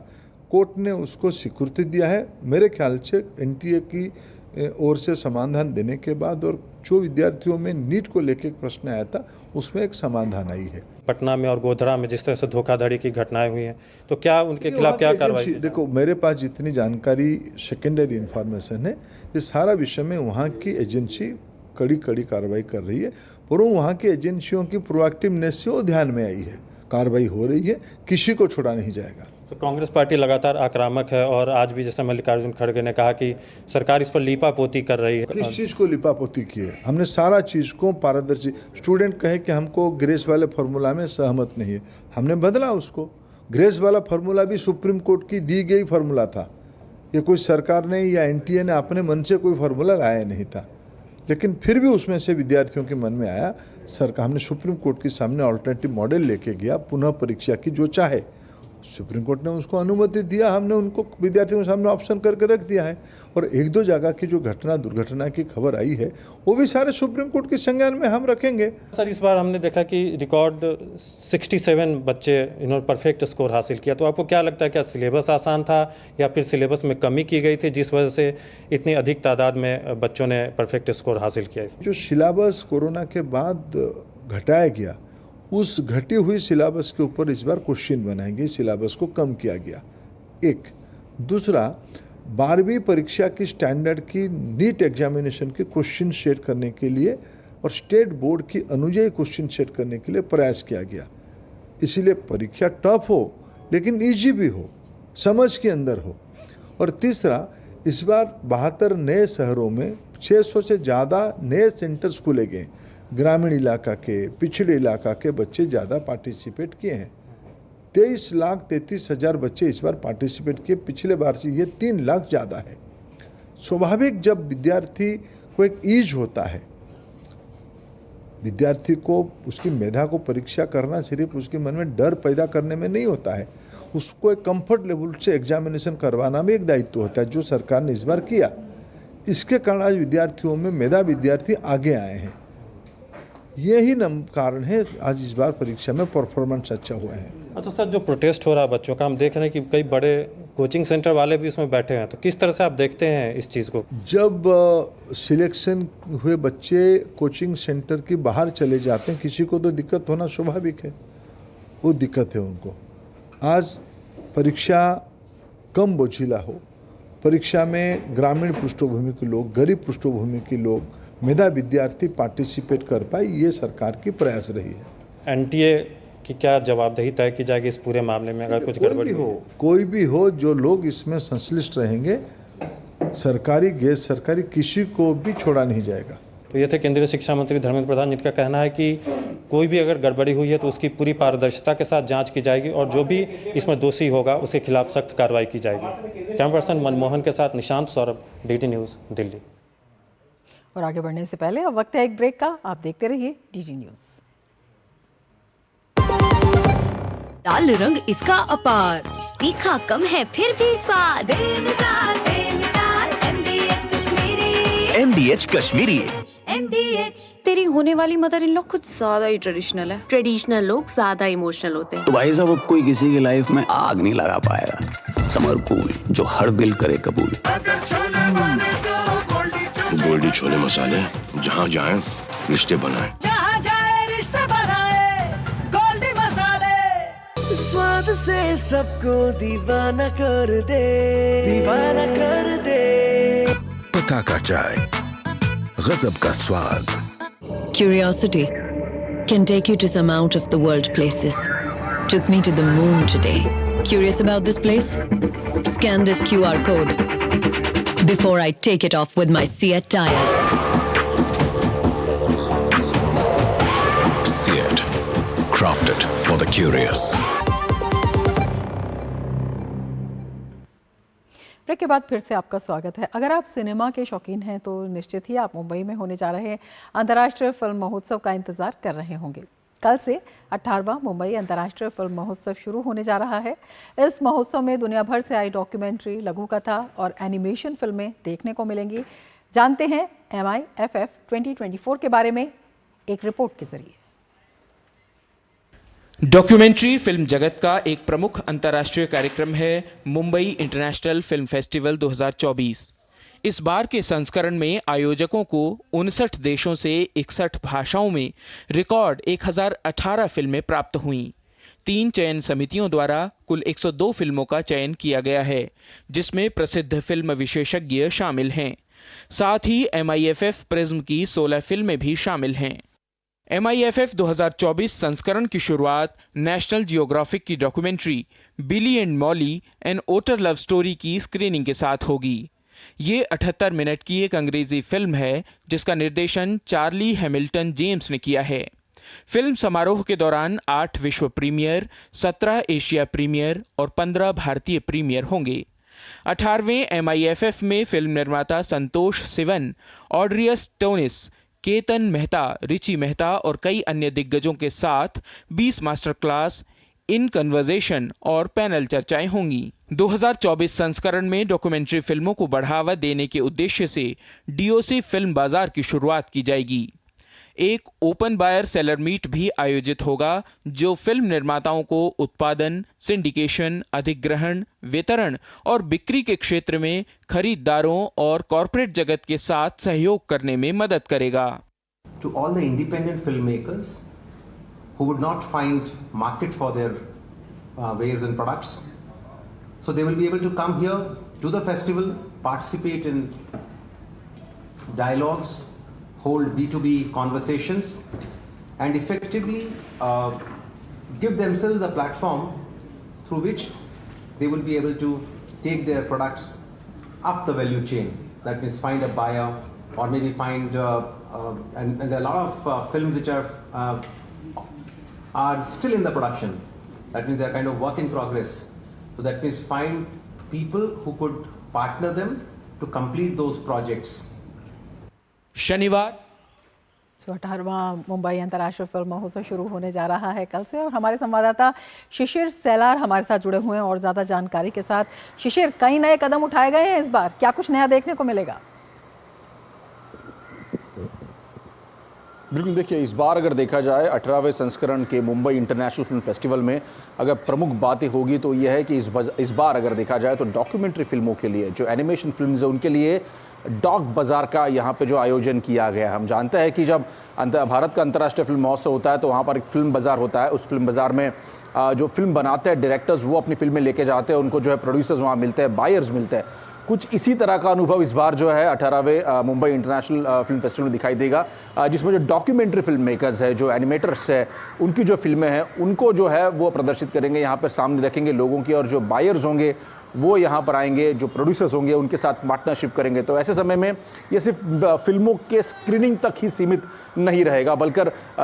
कोर्ट ने उसको स्वीकृति दिया है। मेरे ख्याल से NTA की ओर से समाधान देने के बाद और जो विद्यार्थियों में नीट को लेकर एक प्रश्न आया था उसमें एक समाधान आई है। पटना में और गोधरा में जिस तरह से धोखाधड़ी की घटनाएं हुई हैं, तो क्या उनके खिलाफ क्या कार्रवाई? देखो, मेरे पास जितनी जानकारी सेकेंडरी इन्फॉर्मेशन है, ये सारा विषय में वहाँ की एजेंसी कड़ी कार्रवाई कर रही है और वहाँ की एजेंसियों की प्रोएक्टिवनेस से वो ध्यान में आई है, कार्रवाई हो रही है, किसी को छोड़ा नहीं जाएगा। तो कांग्रेस पार्टी लगातार आक्रामक है और आज भी जैसे मल्लिकार्जुन खड़गे ने कहा कि सरकार इस पर लीपापोती कर रही है। किस चीज़ को लीपापोती की है? हमने सारा चीज़ को पारदर्शी। स्टूडेंट कहे कि हमको ग्रेस वाले फार्मूला में सहमत नहीं है, हमने बदला उसको। ग्रेस वाला फार्मूला भी सुप्रीम कोर्ट की दी गई फार्मूला था, ये कोई सरकार ने या NTA ने अपने मन से कोई फार्मूला लाया नहीं था, लेकिन फिर भी उसमें से विद्यार्थियों के मन में आया। सरकार हमने सुप्रीम कोर्ट के सामने अल्टरनेटिव मॉडल लेके गया, पुनः परीक्षा की जो चाहे, सुप्रीम कोर्ट ने उसको अनुमति दिया, हमने उनको विद्यार्थियों के सामने ऑप्शन करके रख दिया है। और 1-2 जगह की जो दुर्घटना की खबर आई है वो भी सारे सुप्रीम कोर्ट के संज्ञान में हम रखेंगे। सर, इस बार हमने देखा कि रिकॉर्ड 67 बच्चे इन्होंने परफेक्ट स्कोर हासिल किया, तो आपको क्या लगता है, क्या सिलेबस आसान था या फिर सिलेबस में कमी की गई थी जिस वजह से इतनी अधिक तादाद में बच्चों ने परफेक्ट स्कोर हासिल किया? जो सिलेबस कोरोना के बाद घटाया गया, उस घटी हुई सिलेबस के ऊपर इस बार क्वेश्चन बनाएंगे, सिलेबस को कम किया गया। एक दूसरा, 12वीं परीक्षा की स्टैंडर्ड की नीट एग्जामिनेशन के क्वेश्चन सेट करने के लिए और स्टेट बोर्ड की अनुयायी क्वेश्चन सेट करने के लिए प्रयास किया गया। इसीलिए परीक्षा टफ हो लेकिन इजी भी हो, समझ के अंदर हो। और तीसरा, इस बार 72 नए शहरों में 600 से ज़्यादा नए सेंटर्स खोले गए। ग्रामीण इलाका के, पिछड़े इलाका के बच्चे ज़्यादा पार्टिसिपेट किए हैं। 23,33,000 बच्चे इस बार पार्टिसिपेट किए, पिछले बार से ये 3 लाख ज़्यादा है। स्वाभाविक जब विद्यार्थी को एक ईज होता है, विद्यार्थी को उसकी मेधा को परीक्षा करना सिर्फ उसके मन में डर पैदा करने में नहीं होता है, उसको एक कंफर्ट लेवल से एग्जामिनेशन करवाना भी एक दायित्व होता है, जो सरकार ने इस बार किया। इसके कारण आज विद्यार्थियों में मेधा विद्यार्थी आगे आए हैं। यही कारण है आज इस बार परीक्षा में परफॉर्मेंस अच्छा हुआ है। अच्छा सर, जो प्रोटेस्ट हो रहा है बच्चों का, हम देख रहे हैं कि कई बड़े कोचिंग सेंटर वाले भी उसमें बैठे हैं, तो किस तरह से आप देखते हैं इस चीज़ को? जब सिलेक्शन हुए बच्चे कोचिंग सेंटर के बाहर चले जाते हैं, किसी को तो दिक्कत होना स्वाभाविक है, वो दिक्कत है उनको। आज परीक्षा कम बोझिला हो, परीक्षा में ग्रामीण पृष्ठभूमि के लोग, गरीब पृष्ठभूमि के लोग, मेधा विद्यार्थी पार्टिसिपेट कर पाए, ये सरकार की प्रयास रही है। एनटीए की क्या जवाबदेही तय की जाएगी इस पूरे मामले में अगर कुछ गड़बड़ी हो? कोई भी हो, जो लोग इसमें संश्लिष्ट रहेंगे, सरकारी गैर सरकारी किसी को भी छोड़ा नहीं जाएगा। तो ये थे केंद्रीय शिक्षा मंत्री धर्मेंद्र प्रधान, जिनका कहना है कि कोई भी अगर गड़बड़ी हुई है तो उसकी पूरी पारदर्शिता के साथ जांच की जाएगी और जो भी इसमें दोषी होगा उसके खिलाफ सख्त कार्रवाई की जाएगी। कैमरा पर्सन मनमोहन के साथ निशांत सौरभ, डीडी न्यूज़, दिल्ली। और आगे बढ़ने से पहले अब वक्त है एक ब्रेक का। आप देखते रहिए डीडी न्यूज़। लाल रंग इसका अपार, तीखा कम है फिर भी स्वाद, MDH कश्मीरी। MDH। तेरी होने वाली मदर इन लॉ कुछ ज्यादा ही ट्रेडिशनल है। ट्रेडिशनल लोग ज्यादा इमोशनल होते हैं। तो भाई साहब, अब कोई किसी की लाइफ में आग नहीं लगा पाएगा। समर कूल, जो हर दिल करे कबूल। गोल्डी छोले मसाले, जहाँ जाए रिश्ते बनाए, जहाँ जाए रिश्ते बनाए, गोल्डी मसाले। स्वाद से सबको दीवाना कर दे, दीवाना कर दे। पता का चाय, गजब का स्वाद। Curiosity can take you to some out of the world places. Took me to the moon today. Curious about this place? Scan this QR code before I take it off with my Seat tires. Seat, crafted for the curious. Break के बाद फिर से आपका स्वागत है। अगर आप cinema के शौकीन हैं तो निश्चित ही आप मुंबई में होने जा रहे अंतर्राष्ट्रीय फिल्म महोत्सव का इंतजार कर रहे होंगे। कल से 18वां मुंबई अंतर्राष्ट्रीय फिल्म महोत्सव शुरू होने जा रहा है। इस महोत्सव में दुनिया भर से आई डॉक्यूमेंट्री, लघु कथा और एनिमेशन फिल्में देखने को मिलेंगी। जानते हैं MIFF 2024 के बारे में एक रिपोर्ट के जरिए। डॉक्यूमेंट्री फिल्म जगत का एक प्रमुख अंतर्राष्ट्रीय कार्यक्रम है मुंबई इंटरनेशनल फिल्म फेस्टिवल 2024। इस बार के संस्करण में आयोजकों को 59 देशों से 61 भाषाओं में रिकॉर्ड 1018 फिल्में प्राप्त हुईं। 3 चयन समितियों द्वारा कुल 102 फिल्मों का चयन किया गया है, जिसमें प्रसिद्ध फिल्म विशेषज्ञ शामिल हैं। साथ ही MIFF प्रिज्म की 16 फिल्में भी शामिल हैं। MIFF 2024 संस्करण की शुरुआत नेशनल जियोग्राफिक की documentary Billy and Molly an otter love story की स्क्रीनिंग के साथ होगी। ये 78 मिनट की एक अंग्रेजी फिल्म है जिसका निर्देशन चार्ली हैमिल्टन जेम्स ने किया है। फिल्म समारोह के दौरान 8 विश्व प्रीमियर, 17 एशिया प्रीमियर और 15 भारतीय प्रीमियर होंगे। 18वें MIFF में फिल्म निर्माता संतोष सिवन, ऑड्रियस टोनिस, केतन मेहता, रिची मेहता और कई अन्य दिग्गजों के साथ 20 मास्टर क्लास, इन कन्वर्सेशन और पैनल चर्चाएं होंगी। 2024 संस्करण में डॉक्यूमेंट्री फिल्मों को बढ़ावा देने के उद्देश्य से DOC फिल्म बाजार की शुरुआत की जाएगी। एक ओपन बायर सेलर मीट भी आयोजित होगा जो फिल्म निर्माताओं को उत्पादन, सिंडिकेशन, अधिग्रहण, वितरण और बिक्री के क्षेत्र में खरीदारों और कॉर्पोरेट जगत के साथ सहयोग करने में मदद करेगा। To all the independent filmmakers who would not find market for their wares and products, so they will be able to come here to the festival, participate in dialogues, hold B2B conversations, and effectively give themselves a platform through which they will be able to take their products up the value chain. That means find a buyer or maybe find, and there are a lot of films which are still in the production. That means they are kind of work in progress. So that means find people who could partner them to complete those projects. शनिवार 18वां मुंबई अंतर्राष्ट्रीय film महोत्सव शुरू होने जा रहा है कल से और हमारे संवाददाता शिशिर सेलार हमारे साथ जुड़े हुए हैं और ज़्यादा जानकारी के साथ। शिशिर, कई नए कदम उठाए गए हैं इस बार, क्या कुछ नया देखने को मिलेगा? बिल्कुल, देखिए इस बार अगर देखा जाए 18वें संस्करण के मुंबई इंटरनेशनल फिल्म फेस्टिवल में अगर प्रमुख बातें होगी तो यह है कि इस बार अगर देखा जाए तो डॉक्यूमेंट्री फिल्मों के लिए, जो एनिमेशन फिल्म्स है उनके लिए डॉक बाजार का यहाँ पे जो आयोजन किया गया है। हम जानते हैं कि जब भारत का अंतर्राष्ट्रीय फिल्म महोत्सव होता है तो वहाँ पर एक फिल्म बाजार होता है। उस फिल्म बाजार में जो फिल्म बनाते हैं डायरेक्टर्स, वो अपनी फिल्में लेके जाते हैं, उनको जो है प्रोड्यूसर्स वहाँ मिलते हैं, बायर्स मिलते हैं। कुछ इसी तरह का अनुभव इस बार जो है 18वें मुंबई इंटरनेशनल फिल्म फेस्टिवल में दिखाई देगा, जिसमें जो डॉक्यूमेंट्री फिल्म मेकर्स है, जो एनिमेटर्स है, उनकी जो फिल्में हैं उनको जो है वो प्रदर्शित करेंगे, यहाँ पर सामने रखेंगे लोगों की, और जो बायर्स होंगे वो यहाँ पर आएंगे, जो प्रोड्यूसर्स होंगे उनके साथ पार्टनरशिप करेंगे। तो ऐसे समय में ये सिर्फ फिल्मों के स्क्रीनिंग तक ही सीमित नहीं रहेगा, बल्कि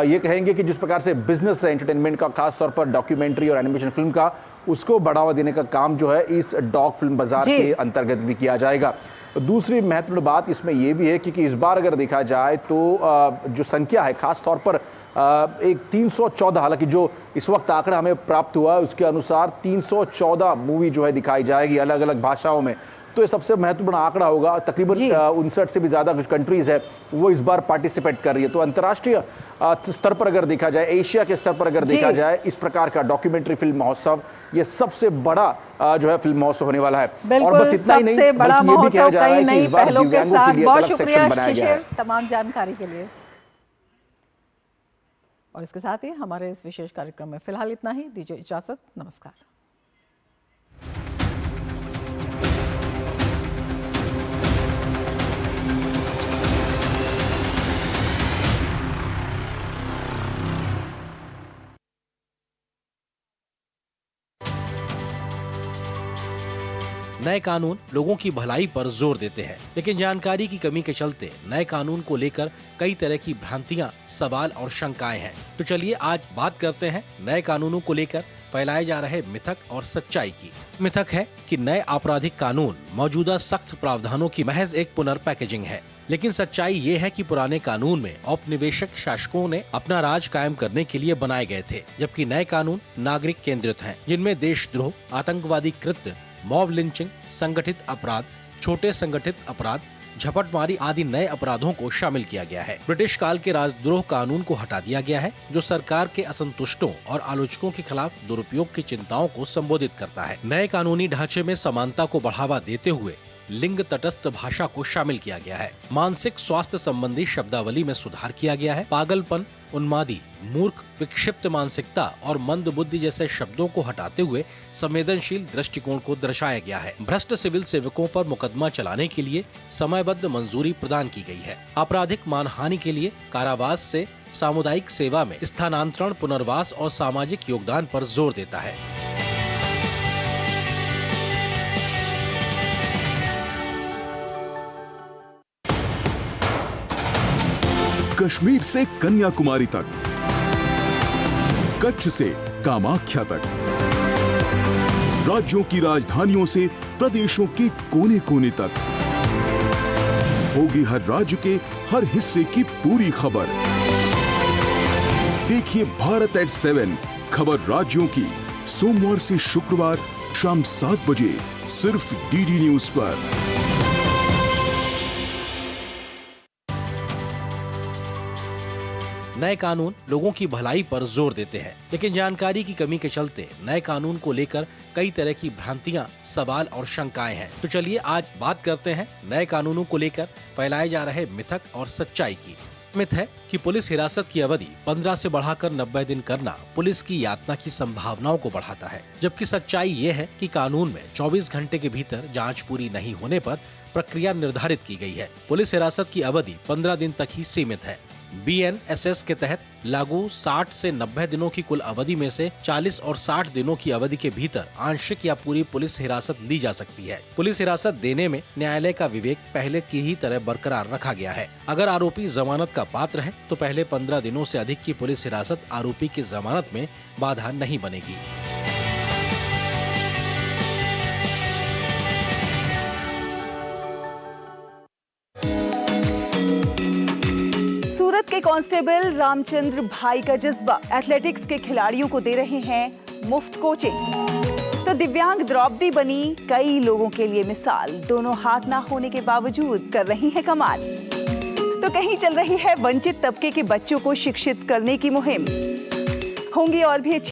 ये कहेंगे कि जिस प्रकार से बिजनेस है एंटरटेनमेंट का, खासतौर पर डॉक्यूमेंट्री और एनिमेशन फिल्म का, उसको बढ़ावा देने का काम जो है इस डॉक फिल्म बाजार के अंतर्गत भी किया जाएगा। दूसरी महत्वपूर्ण बात इसमें यह भी है कि इस बार अगर देखा जाए तो जो संख्या है, खास तौर पर एक 314, हालांकि जो इस वक्त आंकड़ा हमें प्राप्त हुआ है उसके अनुसार 314 मूवी जो है दिखाई जाएगी अलग अलग भाषाओं में। तो ये सबसे महत्वपूर्ण आंकड़ा होगा। तकरीबन 59 से भी ज़्यादा कंट्रीज़ है वो इस बार पार्टिसिपेट कर रही है। तो अंतर्राष्ट्रीय स्तर पर अगर देखा जाए, एशिया के स्तर पर अगर देखा जाए, इस प्रकार का डॉक्यूमेंट्री फिल्म महोत्सव ये सबसे बड़ा जो है फिल्म महोत्सव होने वाला है। और बस इतना ही नहीं, बल्कि ये भी कहा जा रहा है कि इस बार दिव्यांगों के लिए अलग सेक्शन बनाया गया है। तमाम जानकारी के लिए और इसके साथ ही हमारे इस विशेष कार्यक्रम में फिलहाल इतना ही। दीजिए इजाजत, नमस्कार। नए कानून लोगों की भलाई पर जोर देते हैं, लेकिन जानकारी की कमी के चलते नए कानून को लेकर कई तरह की भ्रांतियां, सवाल और शंकाएं हैं। तो चलिए आज बात करते हैं नए कानूनों को लेकर फैलाए जा रहे मिथक और सच्चाई की। मिथक है कि नए आपराधिक कानून मौजूदा सख्त प्रावधानों की महज एक पुनर्पैकेजिंग है, लेकिन सच्चाई ये है कि पुराने कानून में औपनिवेशिक शासकों ने अपना राज कायम करने के लिए बनाए गए थे, जबकि नए कानून नागरिक केंद्रित हैं, जिनमें देशद्रोह, आतंकवादी कृत्य, मॉब लिंचिंग, संगठित अपराध, छोटे संगठित अपराध, झपटमारी आदि नए अपराधों को शामिल किया गया है। ब्रिटिश काल के राजद्रोह कानून को हटा दिया गया है, जो सरकार के असंतुष्टों और आलोचकों के खिलाफ दुरुपयोग की चिंताओं को संबोधित करता है। नए कानूनी ढांचे में समानता को बढ़ावा देते हुए लिंग तटस्थ भाषा को शामिल किया गया है। मानसिक स्वास्थ्य संबंधी शब्दावली में सुधार किया गया है। पागलपन, उन्मादी, मूर्ख, विक्षिप्त मानसिकता और मंद बुद्धि जैसे शब्दों को हटाते हुए संवेदनशील दृष्टिकोण को दर्शाया गया है। भ्रष्ट सिविल सेवकों पर मुकदमा चलाने के लिए समयबद्ध मंजूरी प्रदान की गई है। आपराधिक मानहानि के लिए कारावास से सामुदायिक सेवा में स्थानांतरण, पुनर्वास और सामाजिक योगदान पर जोर देता है। कश्मीर से कन्याकुमारी तक, कच्छ से कामाख्या तक, राज्यों की राजधानियों से प्रदेशों के कोने कोने तक, होगी हर राज्य के हर हिस्से की पूरी खबर। देखिए भारत एट 7 खबर राज्यों की, सोमवार से शुक्रवार शाम 7 बजे सिर्फ डीडी न्यूज पर। नए कानून लोगों की भलाई पर जोर देते हैं, लेकिन जानकारी की कमी के चलते नए कानून को लेकर कई तरह की भ्रांतियां, सवाल और शंकाएं हैं। तो चलिए आज बात करते हैं नए कानूनों को लेकर फैलाए जा रहे मिथक और सच्चाई की। मिथ है कि पुलिस हिरासत की अवधि 15 से बढ़ाकर 90 दिन करना पुलिस की यातना की संभावनाओं को बढ़ाता है, जबकि सच्चाई ये है कि कानून में 24 घंटे के भीतर जांच पूरी नहीं होने पर प्रक्रिया निर्धारित की गई है। पुलिस हिरासत की अवधि 15 दिन तक ही सीमित है। BNSS के तहत लागू 60 से 90 दिनों की कुल अवधि में से 40 और 60 दिनों की अवधि के भीतर आंशिक या पूरी पुलिस हिरासत ली जा सकती है। पुलिस हिरासत देने में न्यायालय का विवेक पहले की ही तरह बरकरार रखा गया है। अगर आरोपी जमानत का पात्र है तो पहले 15 दिनों से अधिक की पुलिस हिरासत आरोपी की जमानत में बाधा नहीं बनेगी। सूरत के कांस्टेबल रामचंद्र भाई का जज्बा, एथलेटिक्स के खिलाड़ियों को दे रहे हैं मुफ्त कोचिंग। तो दिव्यांग द्रौपदी बनी कई लोगों के लिए मिसाल, दोनों हाथ ना होने के बावजूद कर रही है कमाल। तो कहीं चल रही है वंचित तबके के बच्चों को शिक्षित करने की मुहिम। होंगी और भी अच्छी